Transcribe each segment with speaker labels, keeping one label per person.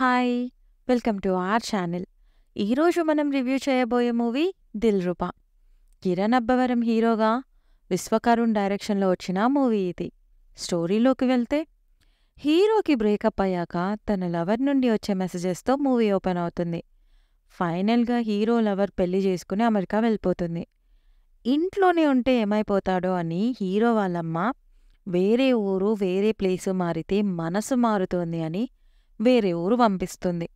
Speaker 1: Hi! Welcome to our channel. ఈరోజు మనం review చేయబోయే మూవీ 'దిల్‌రుబా'. కిరణ్ అబ్బవరం హీరోగా, విశ్వకరుణ్ డైరెక్షన్‌లో వచ్చిన మూవీ ఇది. స్టోరీలోకి వెళ్తే, హీరోకి బ్రేకప్ అయ్యాక తన లవర్ నుండి వచ్చే మెసేజెస్‌తో మూవీ ఓపెన్ అవుతుంది. ఫైనల్‌గా హీరో లవర్ పెళ్లి చేసుకుని అమెరికా వెళ్ళిపోతుంది. ఇంట్లోనే ఉంటే ఏమైపోతాడో అని హీరో వాళ్ళమ్మ వేరే ఊరు, వేరే ప్లేసు మారితే మనసు మారుతోంది అని వేరే ఊరు పంపిస్తుంది.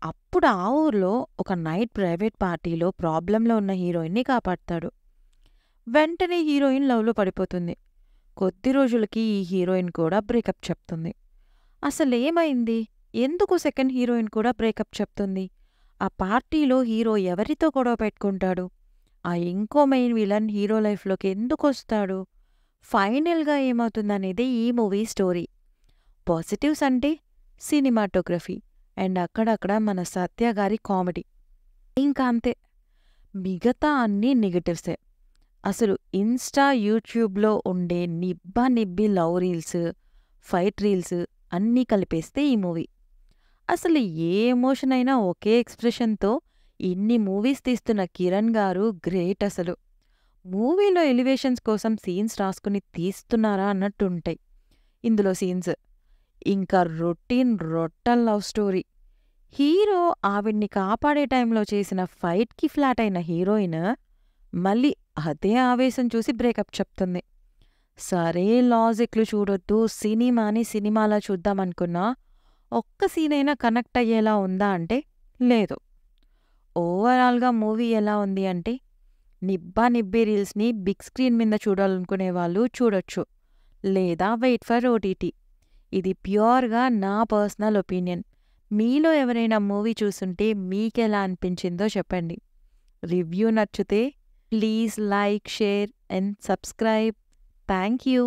Speaker 1: అప్పుడు ఆ ఊర్లో ఒక నైట్ ప్రైవేట్ పార్టీలో ప్రాబ్లంలో ఉన్న హీరోయిన్ని కాపాడతాడు. వెంటనే హీరోయిన్ లవ్లో పడిపోతుంది. కొద్ది రోజులకి ఈ హీరోయిన్ కూడా బ్రేకప్ చెప్తుంది. అసలేమైంది? ఎందుకు సెకండ్ హీరోయిన్ కూడా బ్రేకప్ చెప్తుంది? ఆ పార్టీలో హీరో ఎవరితో గొడవ పెట్టుకుంటాడు? ఆ ఇంకో మెయిన్ విలన్ హీరో లైఫ్లోకి ఎందుకొస్తాడు? ఫైనల్గా ఏమవుతుందనేదే ఈ మూవీ స్టోరీ. పాజిటివ్స్ అంటే సినిమాటోగ్రఫీ అండ్ అక్కడక్కడ మన సత్య గారి కామెడీ. ఇంకా అంతే. మిగతా అన్నీ నెగటివ్సే. అసలు ఇన్స్టా, యూట్యూబ్లో ఉండే నిబ్బా లవ్ రీల్స్, ఫైట్ రీల్స్ అన్నీ కలిపేస్తే ఈ మూవీ. అసలు ఏ ఎమోషన్ అయినా ఒకే ఎక్స్ప్రెషన్తో ఇన్ని మూవీస్ తీస్తున్న కిరణ్ గారు గ్రేట్ అసలు. మూవీలో ఎలివేషన్స్ కోసం సీన్స్ రాసుకుని తీస్తున్నారా అన్నట్టుంటాయి ఇందులో సీన్స్. ఇంకా రొట్టల్ లవ్ స్టోరీ. హీరో ఆవిడ్ని కాపాడే టైంలో చేసిన ఫైట్కి ఫ్లాట్ అయిన హీరోయిన్ మళ్ళీ అదే ఆవేశం చూసి బ్రేకప్ చెప్తుంది. సరే లాజిక్లు చూడొద్దు, సినిమాని సినిమాలా చూద్దామనుకున్నా ఒక్క సీనైనా కనెక్ట్ అయ్యేలా ఉందా అంటే లేదు. ఓవరాల్గా మూవీ ఎలా ఉంది అంటే, నిబ్బి రీల్స్ని బిగ్ స్క్రీన్ మీద చూడాలనుకునే వాళ్ళు చూడొచ్చు, లేదా వెయిట్ ఫర్ ఓటీటీ. ఇది ప్యూర్గా నా పర్సనల్ ఒపీనియన్. మీలో ఎవరైనా మూవీ చూసుంటే మీకెలా అనిపించిందో చెప్పండి. రివ్యూ నచ్చితే please like, share and subscribe. Thank you.